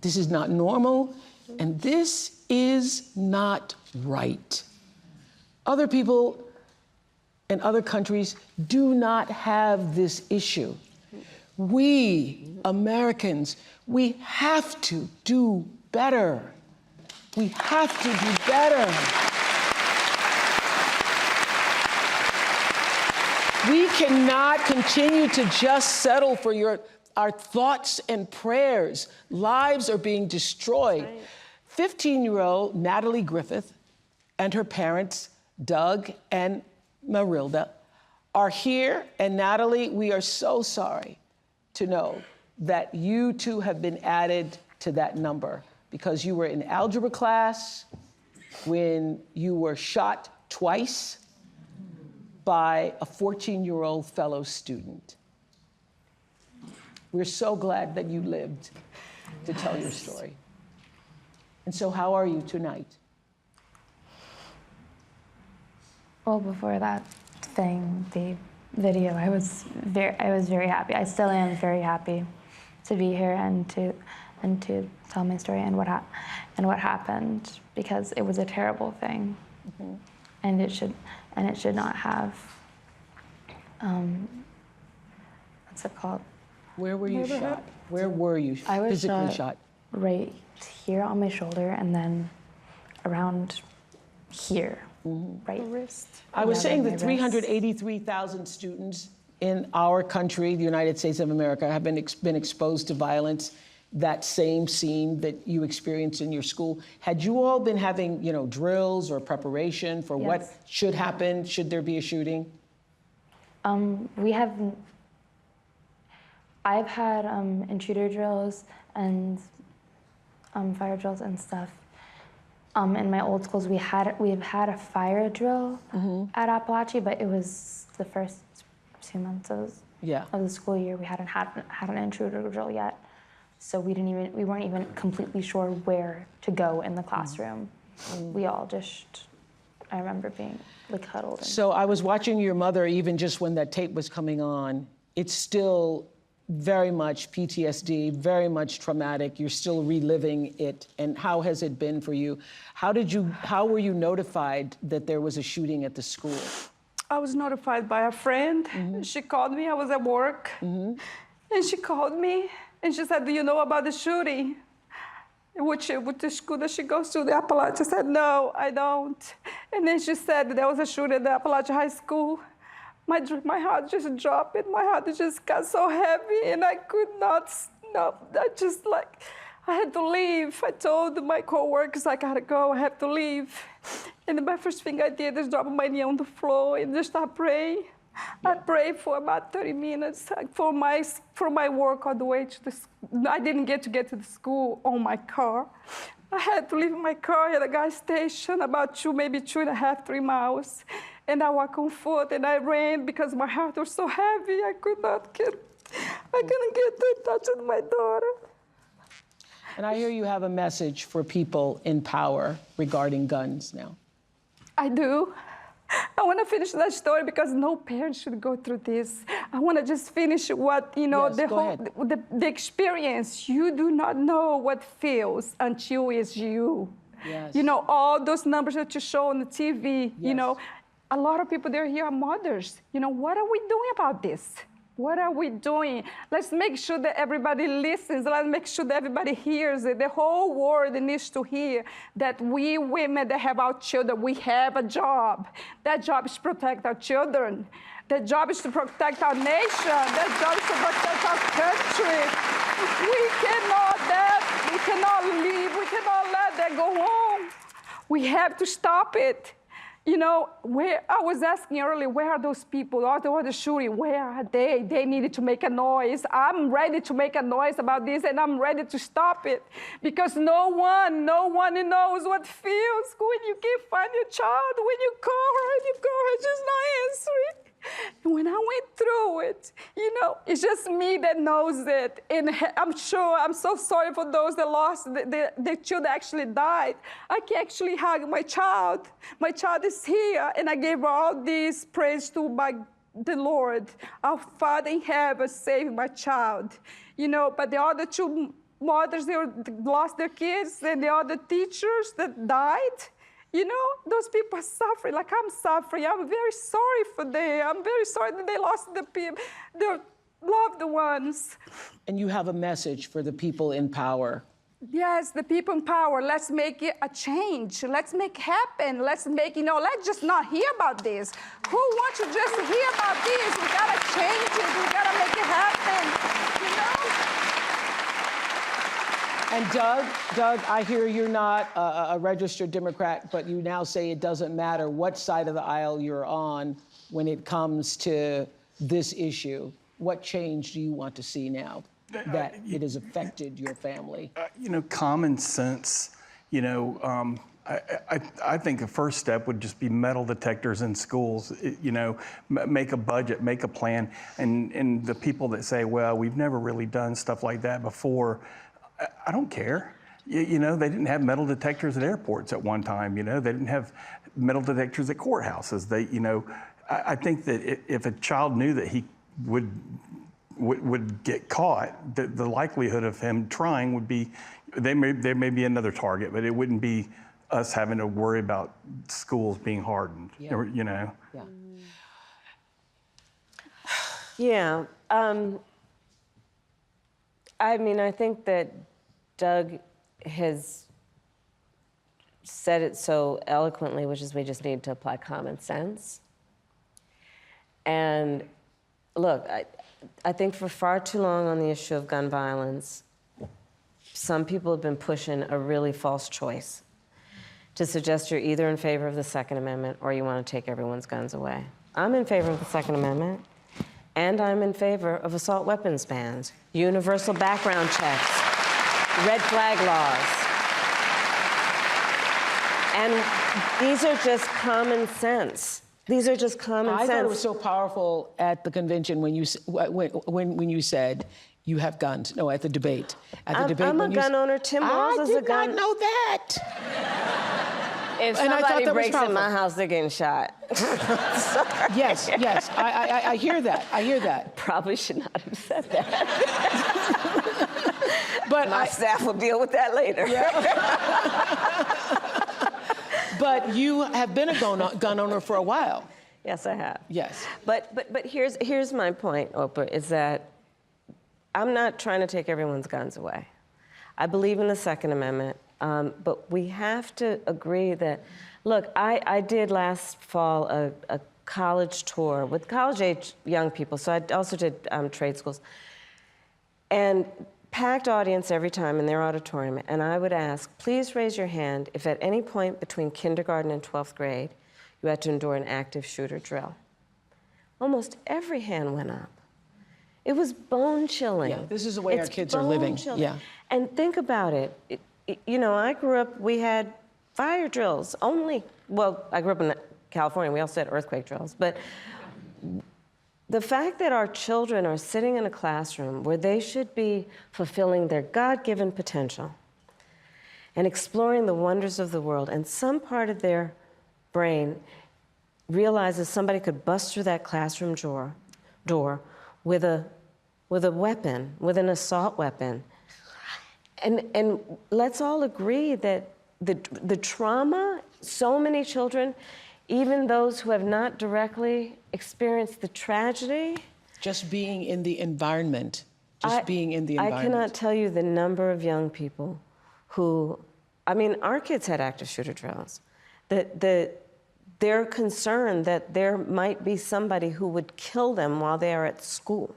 This is not normal, and this is not right. Other people in other countries do not have this issue. We, Americans, we have to do better. We have to do better. We cannot continue to just settle for our thoughts and prayers. Lives are being destroyed. 15-year-old Natalie Griffith and her parents, Doug and Marilda, are here. And Natalie, we are so sorry to know that you too have been added to that number because you were in algebra class when you were shot twice by a 14-year-old fellow student. We're so glad that you lived to tell your story. And so how are you tonight?
Well, before that thing, the video, I was very happy. I still am very happy to be here and to tell my story and what happened, because it was a terrible thing, and it should not have. What's it called?
Where were you shot? Where were you
I was
physically shot?
Right here on my shoulder, and then around here, right wrist.
I was saying
my
that
wrist.
383,000 students in our country, the United States of America, have been exposed to violence. That same scene that you experienced in your school. Had you all been having, drills or preparation for what should happen should there be a shooting?
I've had intruder drills and fire drills and stuff. In my old schools, we've had a fire drill at Appalachia, but it was the first 2 months of the school year. We hadn't had an intruder drill yet, so we weren't even completely sure where to go in the classroom. We all I remember being huddled.
So I was watching your mother, even just when that tape was coming on. It's still very much PTSD, very much traumatic. You're still reliving it. And how has it been for you? How were you notified that there was a shooting at the school?
I was notified by a friend. She called me, I was at work. And she called me and she said, "Do you know about the shooting?" With the school that she goes to, the Appalachia. I said, "No, I don't." And then she said there was a shooting at the Appalachia High School. My heart just dropped. My heart just got so heavy, and I could not stop. I had to leave. I told my coworkers, I gotta go, I have to leave. And my first thing I did is drop my knee on the floor and just start praying. I prayed for about 30 minutes for my work all the way to the school. I didn't get to the school on my car. I had to leave my car at a gas station about maybe 2.5, 3 miles. And I walked on foot and I ran because my heart was so heavy. I couldn't get to touch with my daughter.
And I hear you have a message for people in power regarding guns now.
I do. I want to finish that story because no parent should go through this. I want to just finish what, the experience. You do not know what feels until it's you.
Yes.
All those numbers that you show on the TV, a lot of people there here are mothers. What are we doing about this? What are we doing? Let's make sure that everybody listens. Let's make sure that everybody hears it. The whole world needs to hear that we women that have our children, we have a job. That job is to protect our children. That job is to protect our nation. That job is to protect our country. We cannot leave. We cannot let that go on. We have to stop it. Where I was asking earlier, where are those people? All the shooting, where are they? They needed to make a noise. I'm ready to make a noise about this, and I'm ready to stop it. Because no one knows what it feels when you can't find your child, when you call her and you call her just not answering. And when I went through it, it's just me that knows it. And I'm so sorry for those that lost, the children actually died. I can actually hug my child. My child is here, and I gave all this praise to the Lord. Our Father in heaven saved my child. But the other two mothers they lost their kids and the other teachers that died. You know, those people are suffering like I'm suffering. I'm very sorry for them. I'm very sorry that they lost their loved ones.
And you have a message for the people in power.
Yes, the people in power. Let's make it a change. Let's make it happen. Let's make, let's just not hear about this. Who wants to just hear about this? We gotta change it. We gotta make it happen, you know?
And Doug, I hear you're not a registered Democrat, but you now say it doesn't matter what side of the aisle you're on when it comes to this issue. What change do you want to see now that it has affected your family?
Common sense, I think the first step would just be metal detectors in schools, make a budget, make a plan. And the people that say, well, we've never really done stuff like that before, I don't care. They didn't have metal detectors at airports at one time. They didn't have metal detectors at courthouses. I think that if a child knew that he would get caught, the likelihood of him trying would be, there may be another target, but it wouldn't be us having to worry about schools being hardened.
Yeah. Yeah. I think that Doug has said it so eloquently, which is we just need to apply common sense. And look, I think for far too long on the issue of gun violence, some people have been pushing a really false choice to suggest you're either in favor of the Second Amendment or you want to take everyone's guns away. I'm in favor of the Second Amendment. And I'm in favor of assault weapons bans, universal background checks, red flag laws. And these are just common sense. These are just common sense.
I thought it was so powerful at the convention when you said you have guns. No, at the debate. At the debate,
I'm a gun owner. Tim Walz is a gun.
I did not know that.
If somebody breaks in my house, they're getting shot.
Yes, I hear that. I hear that.
Probably should not have said that.
But
my staff will deal with that later.
Yeah. But you have been a gun owner for a while.
Yes, I have.
Yes.
But here's my point, Oprah, is that I'm not trying to take everyone's guns away. I believe in the Second Amendment. But we have to agree that, look, I did last fall a college tour with college-age young people, so I also did trade schools. And packed audience every time in their auditorium, and I would ask, please raise your hand if at any point between kindergarten and 12th grade you had to endure an active shooter drill. Almost every hand went up. It was bone-chilling.
Yeah, this is the way our kids are living. Yeah.
And think about it. I grew up, we had fire drills only. Well, I grew up in California, we also had earthquake drills. But the fact that our children are sitting in a classroom where they should be fulfilling their God-given potential and exploring the wonders of the world, and some part of their brain realizes somebody could bust through that classroom door with a weapon, with an assault weapon. And let's all agree that the trauma, so many children, even those who have not directly experienced the tragedy.
Just being in the environment. I
cannot tell you the number of young people who, our kids had active shooter drills. They're concerned that there might be somebody who would kill them while they are at school.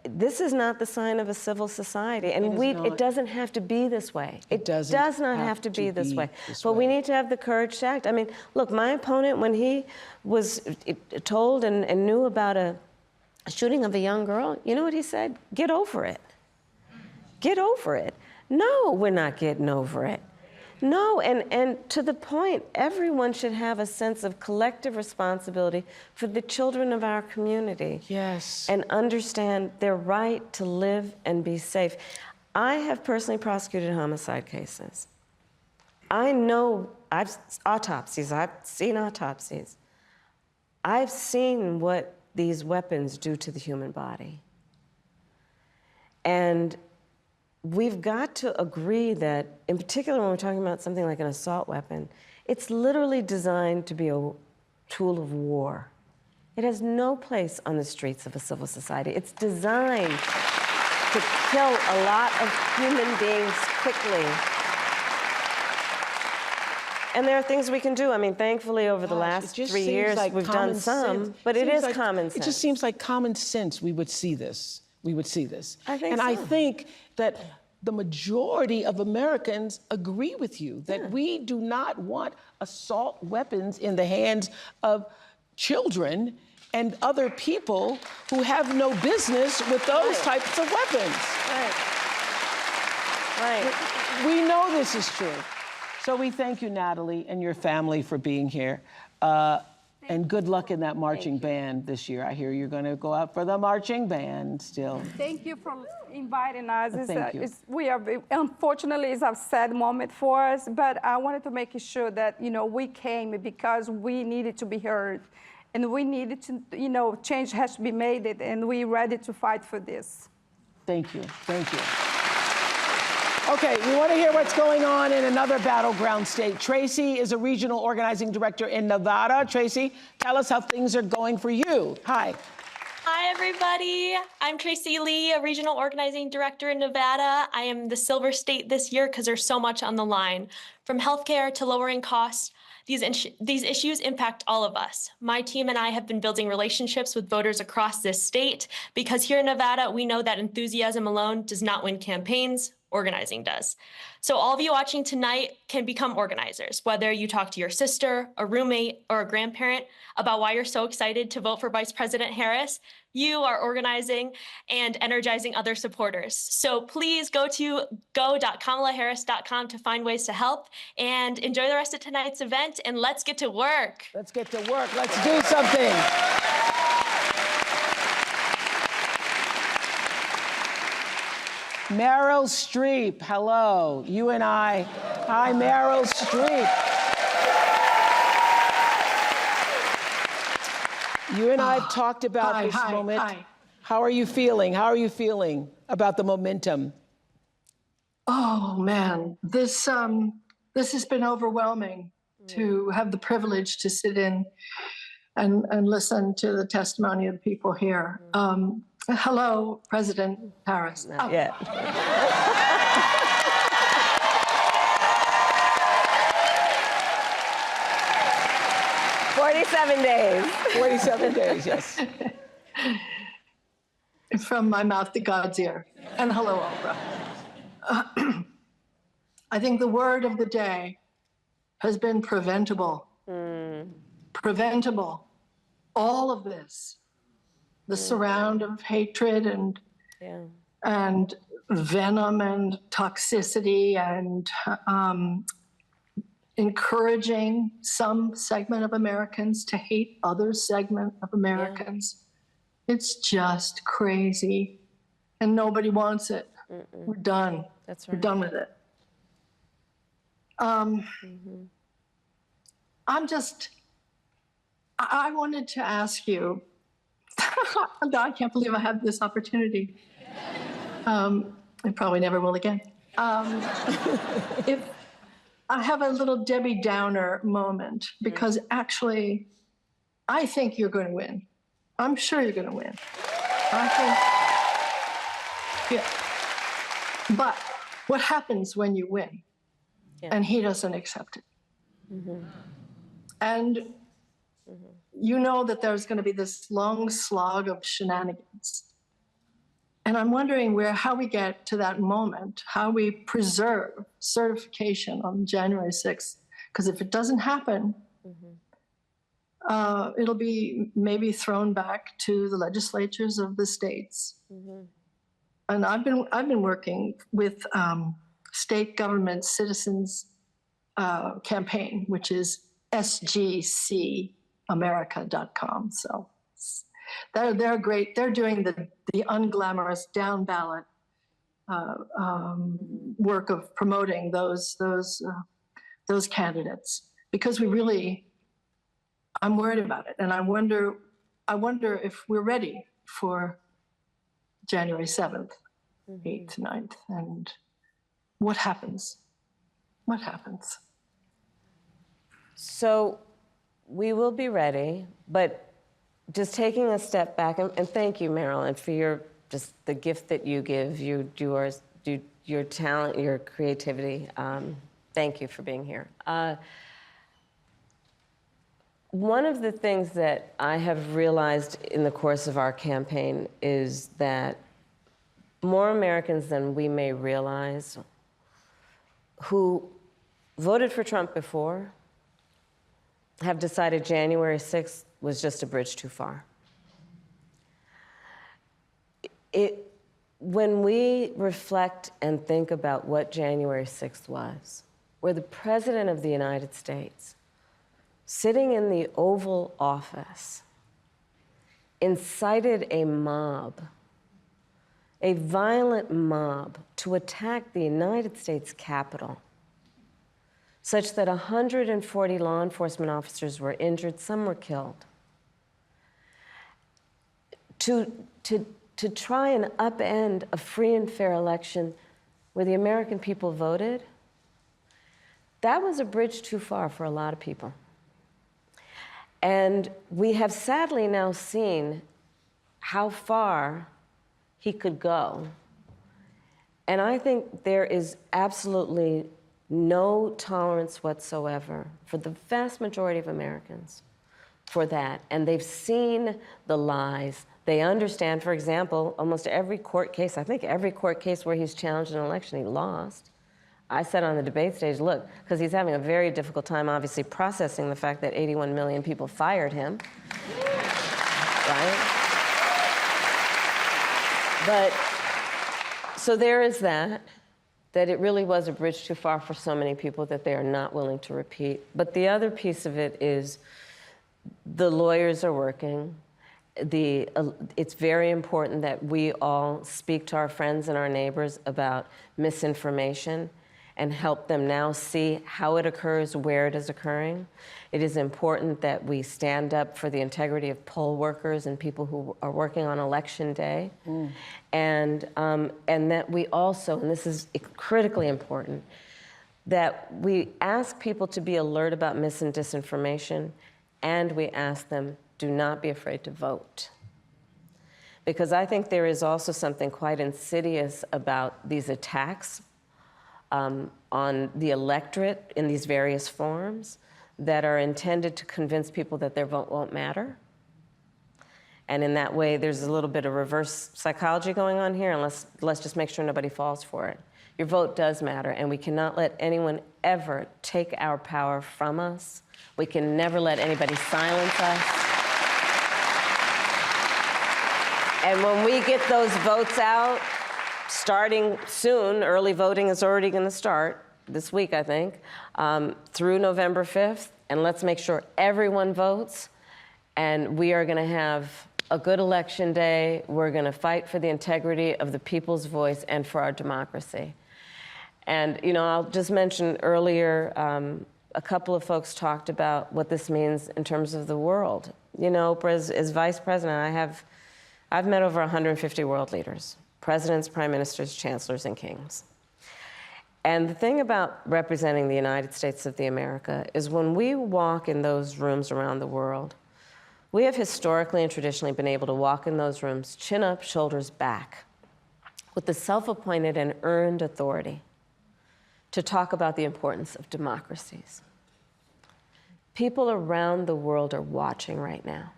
This is not the sign of a civil society, and it doesn't have to be this way. It does not have to be this way. But we need to have the courage to act. Look, my opponent, when he was told and knew about a shooting of a young girl, you know what he said? Get over it. Get over it. No, we're not getting over it. No, and to the point, everyone should have a sense of collective responsibility for the children of our community.
Yes.
And understand their right to live and be safe. I have personally prosecuted homicide cases. I know, I've seen autopsies. I've seen what these weapons do to the human body. And we've got to agree that, in particular when we're talking about something like an assault weapon, it's literally designed to be a tool of war. It has no place on the streets of a civil society. It's designed to kill a lot of human beings quickly. And there are things we can do. I mean, thankfully, over the last 3 years, we've done some, but it is common sense.
It just seems like common sense we would see this. We would see this.
I think
and
so.
I think that the majority of Americans agree with you that we do not want assault weapons in the hands of children and other people who have no business with those types of weapons.
Right.
We know this is true. So we thank you, Natalie, and your family for being here. And good luck in that marching band this year. I hear you're going to go out for the marching band still.
Thank you for inviting us.
Thank you.
Unfortunately, it's a sad moment for us, but I wanted to make sure that, we came because we needed to be heard. And we needed to, change has to be made, and we're ready to fight for this.
Thank you. Thank you. Okay, we want to hear what's going on in another battleground state. Tracy is a regional organizing director in Nevada. Tracy, tell us how things are going for you. Hi.
Hi, everybody. I'm Tracy Lee, a regional organizing director in Nevada. I am the Silver State this year because there's so much on the line. From healthcare to lowering costs, these issues impact all of us. My team and I have been building relationships with voters across this state because here in Nevada, we know that enthusiasm alone does not win campaigns. Organizing does. So all of you watching tonight can become organizers, whether you talk to your sister, a roommate, or a grandparent about why you're so excited to vote for Vice President Harris. You are organizing and energizing other supporters. So please go to go.kamalaharris.com to find ways to help and enjoy the rest of tonight's event, and let's get to work.
Let's get to work. Let's do something. Meryl Streep, hello. You and I. Hi, Meryl Streep. You and I have talked about this moment.
Hi.
How are you feeling? How are you feeling about the momentum?
Oh, man. This has been overwhelming to have the privilege to sit in and listen to the testimony of the people here. Hello, President Harris.
Not yet. 47 days.
47 days, yes.
From my mouth to God's ear. And hello, Oprah. I think the word of the day has been preventable. Preventable. All of this. The surround of hatred and venom and toxicity and encouraging some segment of Americans to hate other segment of Americans. It's just crazy, and nobody wants it. We're done.
That's right.
We're done with it. I wanted to ask you, I can't believe I have this opportunity. I probably never will again. If I have a little Debbie Downer moment, because actually, I think you're going to win. I'm sure you're going to win. But what happens when you win and he doesn't accept it? And you know that there's going to be this long slog of shenanigans. And I'm wondering how we get to that moment, how we preserve certification on January 6th. Because if it doesn't happen, it'll be maybe thrown back to the legislatures of the states. And I've been working with state government citizens campaign, which is sgcamerica.com. So they're great. They're doing the unglamorous down ballot work of promoting those candidates, because I'm worried about it, and I wonder if we're ready for January 7th. 8th, 9th, and what happens? What happens?
So we will be ready, but just taking a step back, and thank you, Marilyn, for just the gift that you give, your talent, your creativity. Thank you for being here. One of the things that I have realized in the course of our campaign is that more Americans than we may realize who voted for Trump before have decided January 6th was just a bridge too far. When we reflect and think about what January 6th was, where the President of the United States, sitting in the Oval Office, incited a mob, a violent mob, to attack the United States Capitol, such that 140 law enforcement officers were injured, some were killed. To try and upend a free and fair election where the American people voted, that was a bridge too far for a lot of people. And we have sadly now seen how far he could go. And I think there is absolutely no tolerance whatsoever for the vast majority of Americans for that. And they've seen the lies. They understand, for example, almost every court case, I think every court case where he's challenged an election, he lost. I said on the debate stage, look, because he's having a very difficult time, obviously, processing the fact that 81 million people fired him, right? But, so there is that it really was a bridge too far for so many people that they are not willing to repeat. But the other piece of it is the lawyers are working. It's very important that we all speak to our friends and our neighbors about misinformation and help them now see how it occurs, where it is occurring. It is important that we stand up for the integrity of poll workers and people who are working on election day. And that we also, and this is critically important, that we ask people to be alert about mis and disinformation, and we ask them, do not be afraid to vote. Because I think there is also something quite insidious about these attacks on the electorate in these various forms that are intended to convince people that their vote won't matter. And in that way, there's a little bit of reverse psychology going on here, and let's just make sure nobody falls for it. Your vote does matter, and we cannot let anyone ever take our power from us. We can never let anybody silence us. And when we get those votes out, starting soon, early voting is already going to start this week, I think, through November 5th, and let's make sure everyone votes, and we are going to have a good election day. We're going to fight for the integrity of the people's voice and for our democracy. And, you know, I'll just mention earlier, a couple of folks talked about what this means in terms of the world. You know, as vice president, I've met over 150 world leaders, presidents, prime ministers, chancellors, and kings. And the thing about representing the United States of America is when we walk in those rooms around the world, we have historically and traditionally been able to walk in those rooms, chin up, shoulders back, with the self-appointed and earned authority to talk about the importance of democracies. People around the world are watching right now.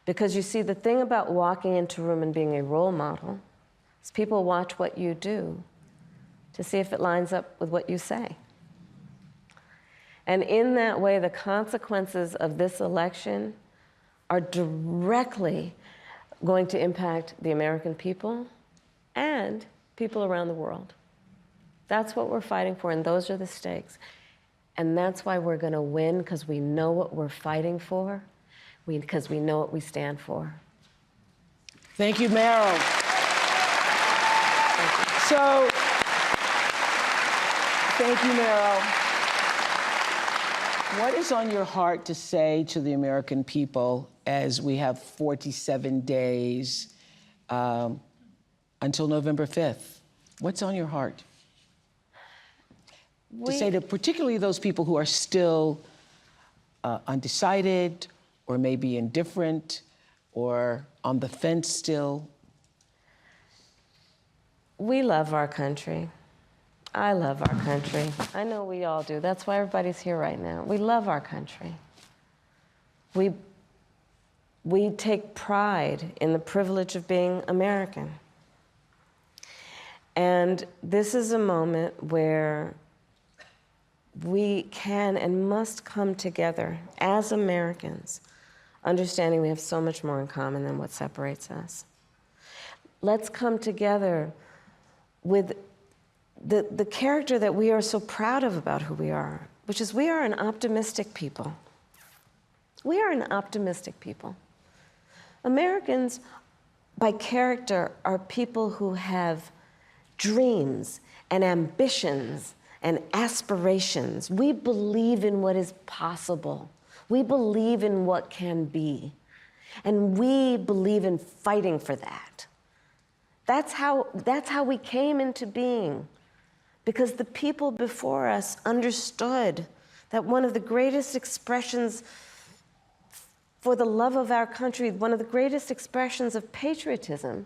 Because you see, the thing about walking into a room and being a role model is people watch what you do to see if it lines up with what you say. And in that way, the consequences of this election are directly going to impact the American people and people around the world. That's what we're fighting for, and those are the stakes. And that's why we're going to win, because we know what we're fighting for, because we know what we stand for.
Thank you, Meryl. So, thank you, Meryl. What is on your heart to say to the American people as we have 47 days until November 5th. What's on your heart? To say to particularly those people who are still undecided, or maybe indifferent, or on the fence still.
We love our country. I love our country. I know we all do. That's why everybody's here right now. We love our country. We take pride in the privilege of being American. And this is a moment where we can and must come together as Americans, understanding we have so much more in common than what separates us. Let's come together with the character that we are so proud of about who we are, which is we are an optimistic people. We are an optimistic people. Americans, by character, are people who have dreams and ambitions and aspirations. We believe in what is possible. We believe in what can be. And we believe in fighting for that. That's how we came into being, because the people before us understood that one of the greatest expressions for the love of our country, one of the greatest expressions of patriotism,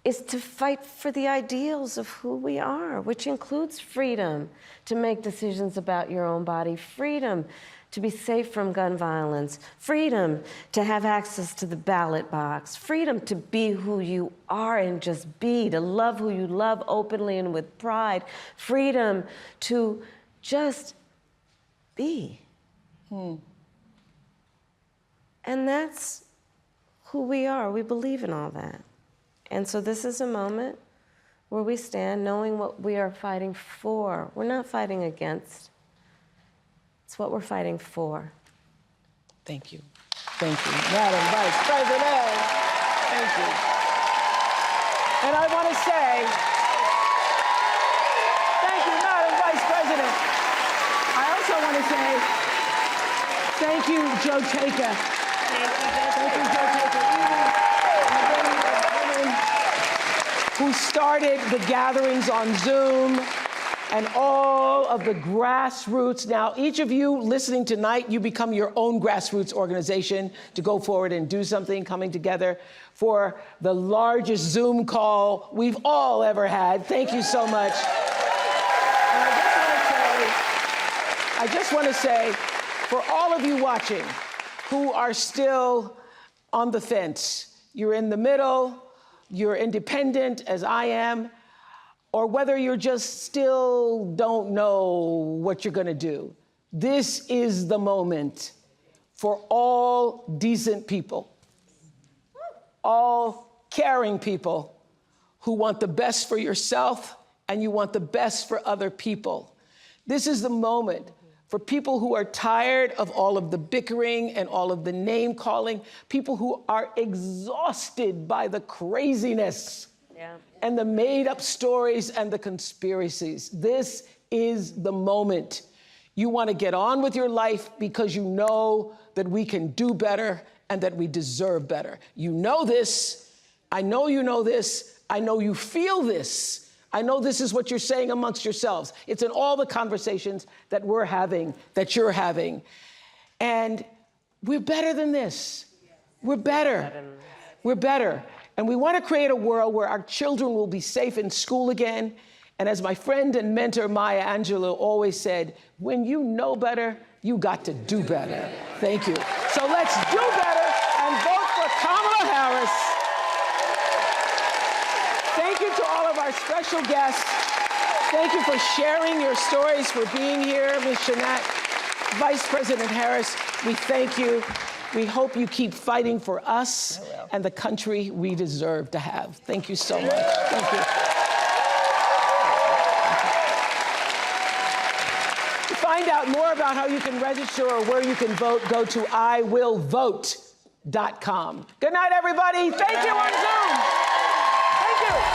is to fight for the ideals of who we are, which includes freedom to make decisions about your own body, freedom to be safe from gun violence, freedom to have access to the ballot box, freedom to be who you are and just be, to love who you love openly and with pride, freedom to just be. And that's who we are. We believe in all that. And so this is a moment where we stand knowing what we are fighting for. We're not fighting against. It's what we're fighting for.
Thank you. Thank you, Madam Vice President. Thank you. And I want to say, thank you, Madam Vice President. I also want to say, thank you, Joe Taker. Thank you, Joe Taker. Who started the gatherings on Zoom and all of the grassroots. Now, each of you listening tonight, you become your own grassroots organization to go forward and do something, coming together for the largest Zoom call we've all ever had. Thank you so much. And I just want to say, for all of you watching who are still on the fence, you're in the middle, you're independent, as I am, or whether you're just still don't know what you're going to do. This is the moment for all decent people, all caring people who want the best for yourself and you want the best for other people. This is the moment for people who are tired of all of the bickering and all of the name calling, people who are exhausted by the craziness and the made up stories and the conspiracies. This is the moment. You want to get on with your life because you know that we can do better and that we deserve better. You know this. I know you know this. I know you feel this. I know this is what you're saying amongst yourselves. It's in all the conversations that we're having, that you're having. And we're better than this. We're better. We're better. And we want to create a world where our children will be safe in school again. And as my friend and mentor Maya Angelou always said, when you know better, you got to do better. Thank you. So let's do better and vote for Kamala Harris. Thank you to all of our special guests. Thank you for sharing your stories, for being here, Ms. Shanat. Vice President Harris, we thank you. We hope you keep fighting for us and the country we deserve to have. Thank you so much. Thank you. To find out more about how you can register or where you can vote, go to iwillvote.com. Good night, everybody. Thank you on Zoom.